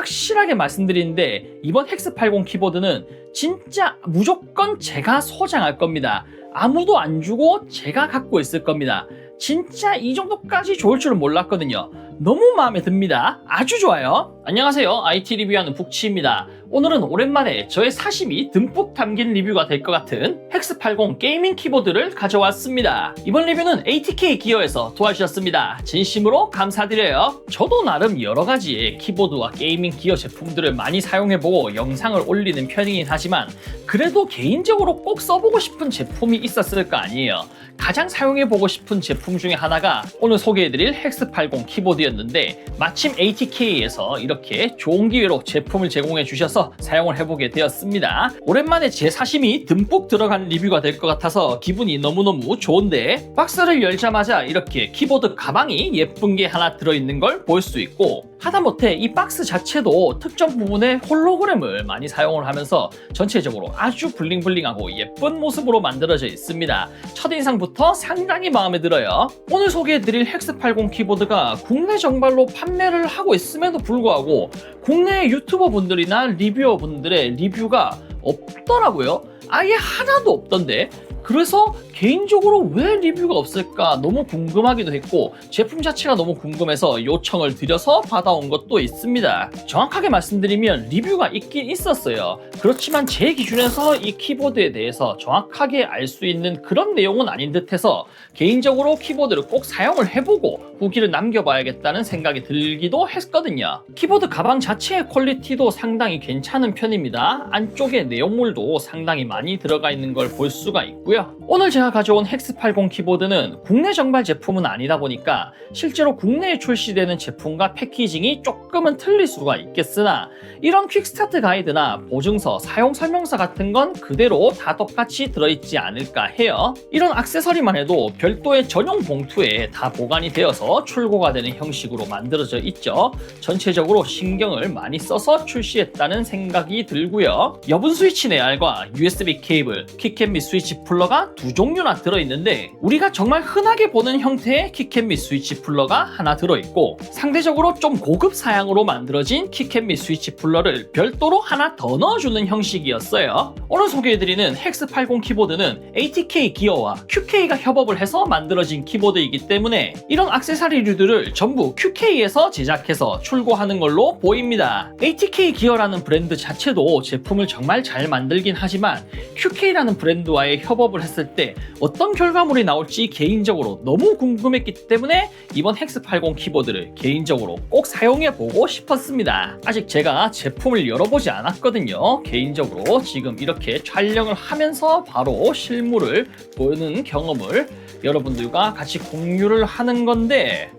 확실하게 말씀드리는데 이번 헥스80 키보드는 진짜 무조건 제가 소장할 겁니다. 아무도 안 주고 제가 갖고 있을 겁니다. 진짜 이 정도까지 좋을 줄은 몰랐거든요. 너무 마음에 듭니다. 아주 좋아요. 안녕하세요. IT 리뷰하는 북치입니다. 오늘은 오랜만에 저의 사심이 듬뿍 담긴 리뷰가 될 것 같은 헥스80 게이밍 키보드를 가져왔습니다. 이번 리뷰는 ATK 기어에서 도와주셨습니다. 진심으로 감사드려요. 저도 나름 여러 가지의 키보드와 게이밍 기어 제품들을 많이 사용해보고 영상을 올리는 편이긴 하지만 그래도 개인적으로 꼭 써보고 싶은 제품이 있었을 거 아니에요. 가장 사용해보고 싶은 제품 중에 하나가 오늘 소개해드릴 헥스80 키보드였는데 마침 ATK에서 이렇게 좋은 기회로 제품을 제공해 주셔서 사용을 해보게 되었습니다. 오랜만에 제 사심이 듬뿍 들어간 리뷰가 될 것 같아서 기분이 너무너무 좋은데 박스를 열자마자 이렇게 키보드 가방이 예쁜 게 하나 들어있는 걸 볼 수 있고 하다못해 이 박스 자체도 특정 부분에 홀로그램을 많이 사용을 하면서 전체적으로 아주 블링블링하고 예쁜 모습으로 만들어져 있습니다. 첫인상부터 상당히 마음에 들어요. 오늘 소개해드릴 헥스80 키보드가 국내 정발로 판매를 하고 있음에도 불구하고 국내 유튜버 분들이나 리뷰어 분들의 리뷰가 없더라고요. 아예 하나도 없던데 그래서 개인적으로 왜 리뷰가 없을까 너무 궁금하기도 했고 제품 자체가 너무 궁금해서 요청을 드려서 받아온 것도 있습니다. 정확하게 말씀드리면 리뷰가 있긴 있었어요. 그렇지만 제 기준에서 이 키보드에 대해서 정확하게 알 수 있는 그런 내용은 아닌 듯해서 개인적으로 키보드를 꼭 사용을 해보고 후기를 남겨봐야겠다는 생각이 들기도 했거든요. 키보드 가방 자체의 퀄리티도 상당히 괜찮은 편입니다. 안쪽에 내용물도 상당히 많이 들어가 있는 걸 볼 수가 있고요. 오늘 제가 가져온 헥스80 키보드는 국내 정발 제품은 아니다 보니까 실제로 국내에 출시되는 제품과 패키징이 조금은 틀릴 수가 있겠으나 이런 퀵스타트 가이드나 보증서, 사용 설명서 같은 건 그대로 다 똑같이 들어있지 않을까 해요. 이런 액세서리만 해도 별도의 전용 봉투에 다 보관이 되어서 출고가 되는 형식으로 만들어져 있죠. 전체적으로 신경을 많이 써서 출시했다는 생각이 들고요. 여분 스위치 내알과 USB 케이블, 킥앤 및 스위치 풀러가 두 종류나 들어있는데 우리가 정말 흔하게 보는 형태의 킥앤 및 스위치 풀러가 하나 들어있고 상대적으로 좀 고급 사양으로 만들어진 킥앤 및 스위치 풀러를 별도로 하나 더 넣어주는 형식이었어요. 오늘 소개해드리는 헥스80 키보드는 ATK 기어와 QK가 협업을 해서 만들어진 키보드이기 때문에 이런 액세서리류들을 전부 QK에서 제작해서 출고하는 걸로 보입니다. ATK 기어라는 브랜드 자체도 제품을 정말 잘 만들긴 하지만 QK라는 브랜드와의 협업을 했을 때 어떤 결과물이 나올지 개인적으로 너무 궁금했기 때문에 이번 헥스80 키보드를 개인적으로 꼭 사용해보고 싶었습니다. 아직 제가 제품을 열어보지 않았거든요. 개인적으로 지금 이렇게 촬영을 하면서 바로 실물을 보는 경험을 여러분들과 같이 공유를 하는 건데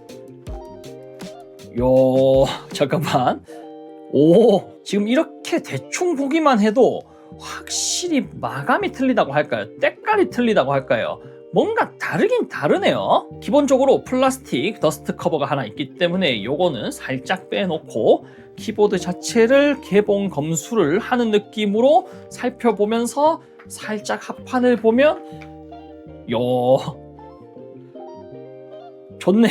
잠깐만 지금 이렇게 대충 보기만 해도 확실히 마감이 틀리다고 할까요? 때깔이 틀리다고 할까요? 뭔가 다르긴 다르네요. 기본적으로 플라스틱 더스트 커버가 하나 있기 때문에 요거는 살짝 빼놓고 키보드 자체를 개봉 검수를 하는 느낌으로 살펴보면서 살짝 합판을 보면 좋네.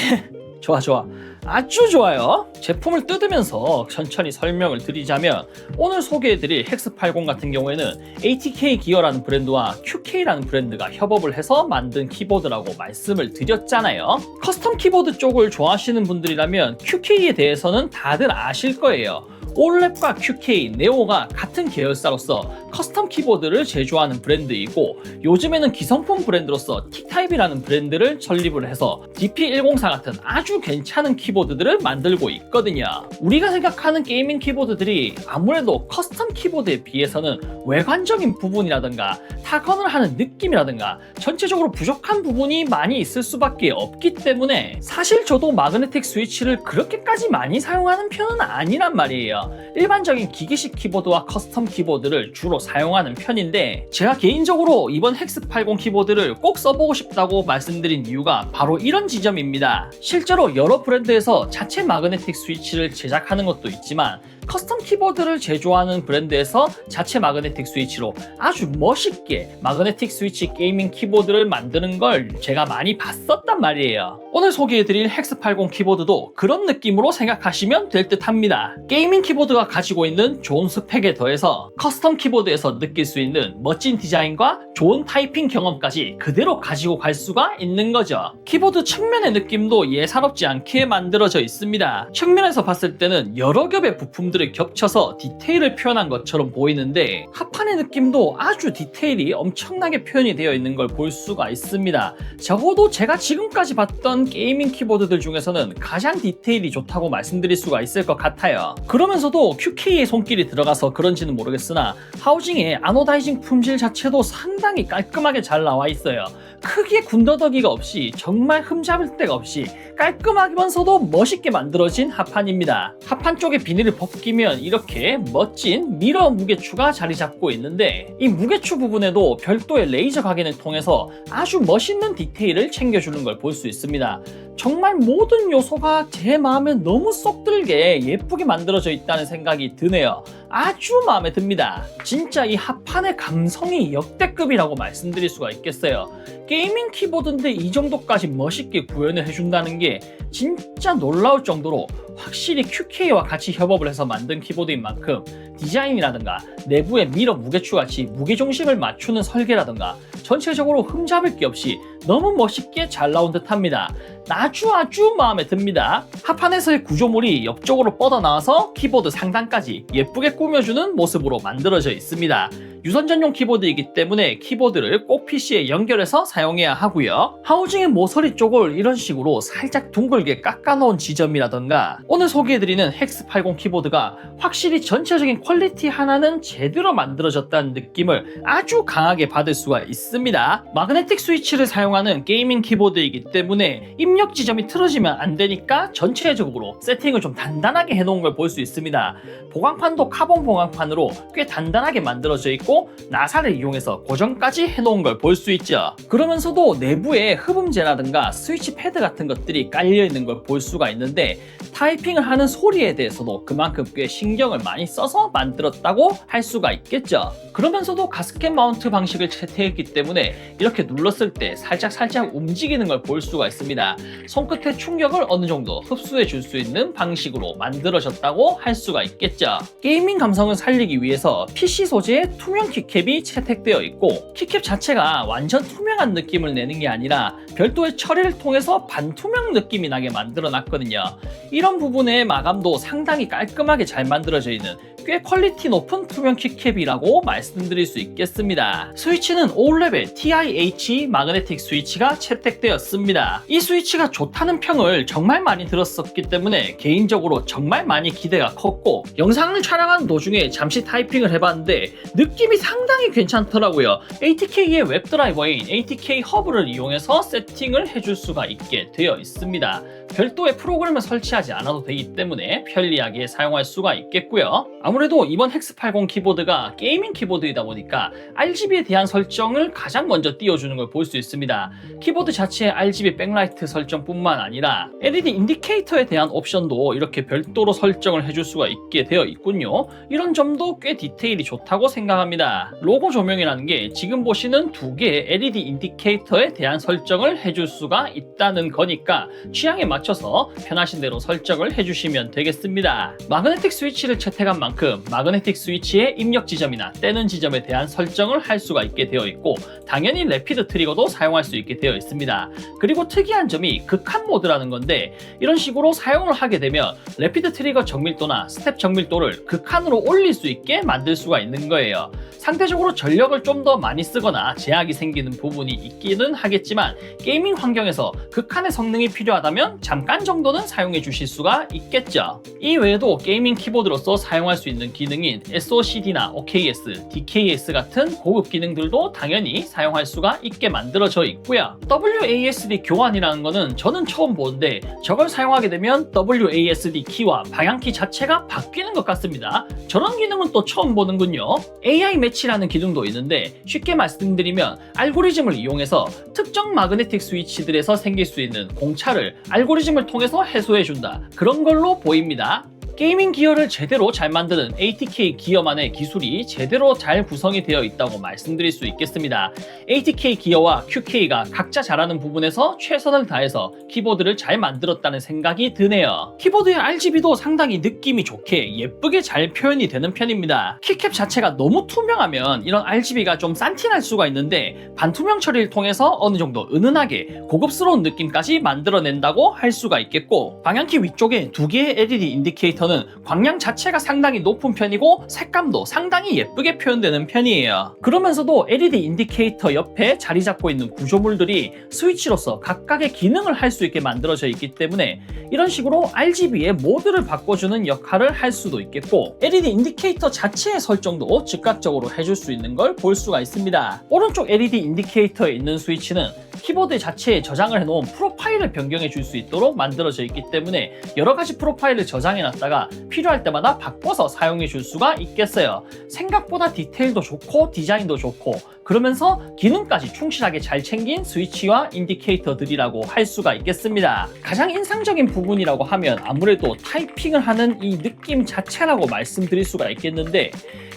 좋아. 아주 좋아요. 제품을 뜯으면서 천천히 설명을 드리자면 오늘 소개해드릴 헥스80 같은 경우에는 ATK 기어라는 브랜드와 QK라는 브랜드가 협업을 해서 만든 키보드라고 말씀을 드렸잖아요. 커스텀 키보드 쪽을 좋아하시는 분들이라면 QK에 대해서는 다들 아실 거예요. 올랩과 QK, 네오가 같은 계열사로서 커스텀 키보드를 제조하는 브랜드이고 요즘에는 기성품 브랜드로서 틱타입이라는 브랜드를 설립을 해서 DP104 같은 아주 괜찮은 키보드들을 만들고 있거든요. 우리가 생각하는 게이밍 키보드들이 아무래도 커스텀 키보드에 비해서는 외관적인 부분이라든가 타건을 하는 느낌이라든가 전체적으로 부족한 부분이 많이 있을 수밖에 없기 때문에 사실 저도 마그네틱 스위치를 그렇게까지 많이 사용하는 편은 아니란 말이에요. 일반적인 기계식 키보드와 커스텀 키보드를 주로 사용하는 편인데 제가 개인적으로 이번 헥스80 키보드를 꼭 써보고 싶다고 말씀드린 이유가 바로 이런 지점입니다. 실제로 여러 브랜드에서 자체 마그네틱 스위치를 제작하는 것도 있지만 커스텀 키보드를 제조하는 브랜드에서 자체 마그네틱 스위치로 아주 멋있게 마그네틱 스위치 게이밍 키보드를 만드는 걸 제가 많이 봤었단 말이에요. 오늘 소개해드릴 헥스80 키보드도 그런 느낌으로 생각하시면 될 듯 합니다. 게이밍 키보드가 가지고 있는 좋은 스펙에 더해서 커스텀 키보드에서 느낄 수 있는 멋진 디자인과 좋은 타이핑 경험까지 그대로 가지고 갈 수가 있는 거죠. 키보드 측면의 느낌도 예사롭지 않게 만들어져 있습니다. 측면에서 봤을 때는 여러 겹의 부품들을 겹쳐서 디테일을 표현한 것처럼 보이는데 하판의 느낌도 아주 디테일이 엄청나게 표현이 되어 있는 걸 볼 수가 있습니다. 적어도 제가 지금까지 봤던 게이밍 키보드들 중에서는 가장 디테일이 좋다고 말씀드릴 수가 있을 것 같아요. 그러면서도 QK의 손길이 들어가서 그런지는 모르겠으나 하우징의 아노다이징 품질 자체도 상당히 깔끔하게 잘 나와 있어요. 크기에 군더더기가 없이 정말 흠잡을 데가 없이 깔끔하면서도 멋있게 만들어진 하판입니다. 하판 쪽에 비닐을 벗기면 이렇게 멋진 미러 무게추가 자리 잡고 있는데 이 무게추 부분에도 별도의 레이저 각인을 통해서 아주 멋있는 디테일을 챙겨주는 걸 볼 수 있습니다. 정말 모든 요소가 제 마음에 너무 쏙 들게 예쁘게 만들어져 있다는 생각이 드네요. 아주 마음에 듭니다. 진짜 이 하판의 감성이 역대급이라고 말씀드릴 수가 있겠어요. 게이밍 키보드인데 이 정도까지 멋있게 구현을 해준다는 게 진짜 놀라울 정도로 확실히 QK와 같이 협업을 해서 만든 키보드인 만큼 디자인이라든가 내부의 미러 무게추같이 무게중심을 맞추는 설계라든가 전체적으로 흠잡을 게 없이 너무 멋있게 잘 나온 듯 합니다. 아주 마음에 듭니다. 하판에서의 구조물이 옆쪽으로 뻗어나와서 키보드 상단까지 예쁘게 꾸며주는 모습으로 만들어져 있습니다. 유선 전용 키보드이기 때문에 키보드를 꼭 PC에 연결해서 사용해야 하고요. 하우징의 모서리 쪽을 이런 식으로 살짝 둥글게 깎아놓은 지점이라던가 오늘 소개해드리는 헥스80 키보드가 확실히 전체적인 퀄리티 하나는 제대로 만들어졌다는 느낌을 아주 강하게 받을 수가 있습니다. 마그네틱 스위치를 사용하는 게이밍 키보드이기 때문에 입력 지점이 틀어지면 안 되니까 전체적으로 세팅을 좀 단단하게 해놓은 걸 볼 수 있습니다. 보강판도 카본 보강판으로 꽤 단단하게 만들어져 있고 나사를 이용해서 고정까지 해놓은 걸 볼 수 있죠. 그러면서도 내부에 흡음재라든가 스위치 패드 같은 것들이 깔려 있는 걸 볼 수가 있는데 타이핑을 하는 소리에 대해서도 그만큼 꽤 신경을 많이 써서 만들었다고 할 수가 있겠죠. 그러면서도 가스켓 마운트 방식을 채택했기 때문에 이렇게 눌렀을 때 살짝 움직이는 걸 볼 수가 있습니다. 손끝의 충격을 어느 정도 흡수해 줄 수 있는 방식으로 만들어졌다고 할 수가 있겠죠. 게이밍 감성을 살리기 위해서 PC 소재의 투명 키캡이 채택되어 있고 키캡 자체가 완전 투명한 느낌을 내는 게 아니라 별도의 처리를 통해서 반투명 느낌이 나게 만들어 놨거든요. 이런 부분의 마감도 상당히 깔끔하게 잘 만들어져 있는 꽤 퀄리티 높은 투명 키캡이라고 말씀드릴 수 있겠습니다. 스위치는 5레벨 TIH 마그네틱 스위치가 채택되었습니다. 이 스위치가 좋다는 평을 정말 많이 들었었기 때문에 개인적으로 정말 많이 기대가 컸고 영상을 촬영하는 도중에 잠시 타이핑을 해봤는데 느낌이 상당히 괜찮더라고요. ATK의 웹드라이버인 ATK 허브를 이용해서 세팅을 해줄 수가 있게 되어 있습니다. 별도의 프로그램을 설치하지 않아도 되기 때문에 편리하게 사용할 수가 있겠고요. 아무래도 이번 헥스80 키보드가 게이밍 키보드이다 보니까 RGB에 대한 설정을 가장 먼저 띄워주는 걸 볼 수 있습니다. 키보드 자체의 RGB 백라이트 설정뿐만 아니라 LED 인디케이터에 대한 옵션도 이렇게 별도로 설정을 해줄 수가 있게 되어 있군요. 이런 점도 꽤 디테일이 좋다고 생각합니다. 로고 조명이라는 게 지금 보시는 두 개의 LED 인디케이터에 대한 설정을 해줄 수가 있다는 거니까 취향에 맞춰서 편하신 대로 설정을 해주시면 되겠습니다. 마그네틱 스위치를 채택한 만큼 마그네틱 스위치의 입력 지점이나 떼는 지점에 대한 설정을 할 수가 있게 되어 있고 당연히 래피드 트리거도 사용할 수 있게 되어 있습니다. 그리고 특이한 점이 극한 모드라는 건데 이런 식으로 사용을 하게 되면 래피드 트리거 정밀도나 스텝 정밀도를 극한으로 올릴 수 있게 만들 수가 있는 거예요. 상대적으로 전력을 좀 더 많이 쓰거나 제약이 생기는 부분이 있기는 하겠지만 게이밍 환경에서 극한의 성능이 필요하다면 잠깐 정도는 사용해 주실 수가 있겠죠. 이 외에도 게이밍 키보드로서 사용할 수 있는 기능인 SOCD나 OKS, DKS 같은 고급 기능들도 당연히 사용할 수가 있게 만들어져 있고요. WASD 교환이라는 거는 저는 처음 보는데 저걸 사용하게 되면 WASD 키와 방향키 자체가 바뀌는 것 같습니다. 저런 기능은 또 처음 보는군요. AI 매치라는 기능도 있는데 쉽게 말씀드리면 알고리즘을 이용해서 특정 마그네틱 스위치들에서 생길 수 있는 공차를 알고리즘을 통해서 해소해준다. 그런 걸로 보입니다. 게이밍 기어를 제대로 잘 만드는 ATK 기어만의 기술이 제대로 잘 구성이 되어 있다고 말씀드릴 수 있겠습니다. ATK 기어와 QK가 각자 잘하는 부분에서 최선을 다해서 키보드를 잘 만들었다는 생각이 드네요. 키보드의 RGB도 상당히 느낌이 좋게 예쁘게 잘 표현이 되는 편입니다. 키캡 자체가 너무 투명하면 이런 RGB가 좀 싼티날 수가 있는데 반투명 처리를 통해서 어느 정도 은은하게 고급스러운 느낌까지 만들어낸다고 할 수가 있겠고, 방향키 위쪽에 두 개의 LED 인디케이터는 광량 자체가 상당히 높은 편이고 색감도 상당히 예쁘게 표현되는 편이에요. 그러면서도 LED 인디케이터 옆에 자리 잡고 있는 구조물들이 스위치로서 각각의 기능을 할 수 있게 만들어져 있기 때문에 이런 식으로 RGB의 모드를 바꿔주는 역할을 할 수도 있겠고, LED 인디케이터 자체의 설정도 즉각적으로 해줄 수 있는 걸 볼 수가 있습니다. 오른쪽 LED 인디케이터에 있는 스위치는 키보드 자체에 저장을 해놓은 프로파일을 변경해 줄 수 있도록 만들어져 있기 때문에 여러가지 프로파일을 저장해 놨다가 필요할 때마다 바꿔서 사용해 줄 수가 있겠어요. 생각보다 디테일도 좋고 디자인도 좋고 그러면서 기능까지 충실하게 잘 챙긴 스위치와 인디케이터들이라고 할 수가 있겠습니다. 가장 인상적인 부분이라고 하면 아무래도 타이핑을 하는 이 느낌 자체라고 말씀드릴 수가 있겠는데,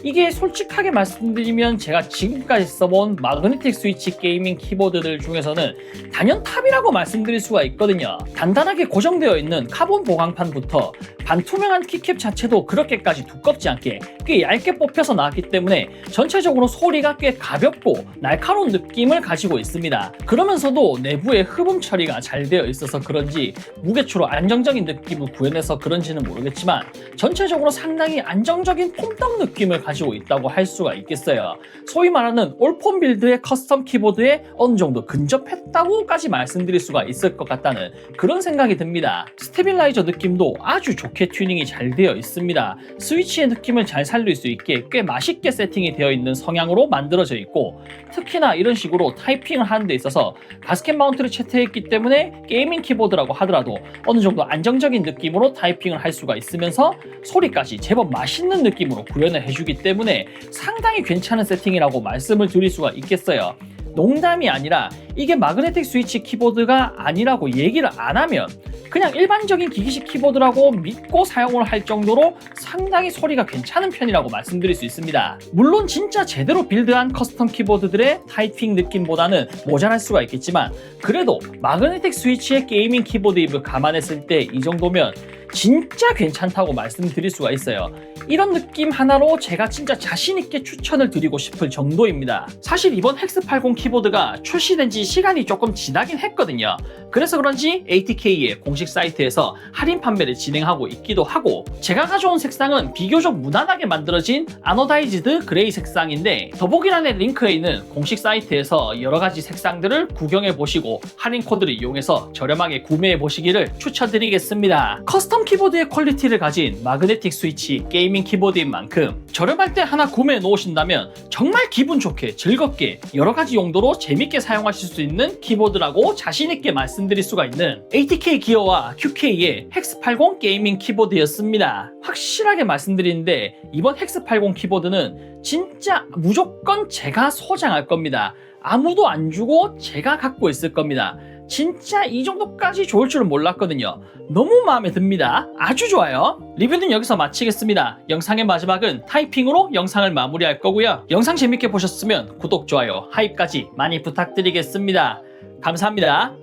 이게 솔직하게 말씀드리면 제가 지금까지 써본 마그네틱 스위치 게이밍 키보드들 중에서는 단연 탑이라고 말씀드릴 수가 있거든요. 단단하게 고정되어 있는 카본 보강판부터 반투명한 키캡 자체도 그렇게까지 두껍지 않게 꽤 얇게 뽑혀서 나왔기 때문에 전체적으로 소리가 꽤 가볍고 날카로운 느낌을 가지고 있습니다. 그러면서도 내부에 흡음 처리가 잘 되어 있어서 그런지 무게추로 안정적인 느낌을 구현해서 그런지는 모르겠지만 전체적으로 상당히 안정적인 폼떡 느낌을 가지고 있다고 할 수가 있겠어요. 소위 말하는 올폰 빌드의 커스텀 키보드에 어느 정도 근접했다고까지 말씀드릴 수가 있을 것 같다는 그런 생각이 듭니다. 스테빌라이저 느낌도 아주 좋게 튜닝이 잘 되어 있습니다. 스위치의 느낌을 잘 살릴 수 있게 꽤 맛있게 세팅이 되어 있는 성향으로 만들어져 있고, 특히나 이런 식으로 타이핑을 하는 데 있어서 가스켓 마운트를 채택했기 때문에 게이밍 키보드라고 하더라도 어느 정도 안정적인 느낌으로 타이핑을 할 수가 있으면서 소리까지 제법 맛있는 느낌으로 구현을 해주기 때문에 상당히 괜찮은 세팅이라고 말씀을 드릴 수가 있겠어요. 농담이 아니라 이게 마그네틱 스위치 키보드가 아니라고 얘기를 안 하면 그냥 일반적인 기기식 키보드라고 믿고 사용을 할 정도로 상당히 소리가 괜찮은 편이라고 말씀드릴 수 있습니다. 물론 진짜 제대로 빌드한 커스텀 키보드들의 타이핑 느낌보다는 모자랄 수가 있겠지만 그래도 마그네틱 스위치의 게이밍 키보드 입을 감안했을 때 이 정도면 진짜 괜찮다고 말씀드릴 수가 있어요. 이런 느낌 하나로 제가 진짜 자신있게 추천을 드리고 싶을 정도입니다. 사실 이번 헥스80 키보드가 출시된 지 시간이 조금 지나긴 했거든요. 그래서 그런지 ATK의 공식 사이트에서 할인 판매를 진행하고 있기도 하고, 제가 가져온 색상은 비교적 무난하게 만들어진 아노다이즈드 그레이 색상인데 더보기란의 링크에 있는 공식 사이트에서 여러가지 색상들을 구경해 보시고 할인 코드를 이용해서 저렴하게 구매해 보시기를 추천드리겠습니다. 커스텀 키보드의 퀄리티를 가진 마그네틱 스위치 게이밍 키보드인 만큼 저렴할 때 하나 구매해 놓으신다면 정말 기분 좋게 즐겁게 여러가지 용도로 재밌게 사용하실 수 있는 키보드라고 자신있게 말씀드릴 수가 있는 ATK 기어와 QK의 헥스80 게이밍 키보드였습니다. 확실하게 말씀드리는데 이번 헥스80 키보드는 진짜 무조건 제가 소장할 겁니다. 아무도 안 주고 제가 갖고 있을 겁니다. 진짜 이 정도까지 좋을 줄은 몰랐거든요. 너무 마음에 듭니다. 아주 좋아요. 리뷰는 여기서 마치겠습니다. 영상의 마지막은 타이핑으로 영상을 마무리할 거고요. 영상 재밌게 보셨으면 구독, 좋아요, 하입까지 많이 부탁드리겠습니다. 감사합니다.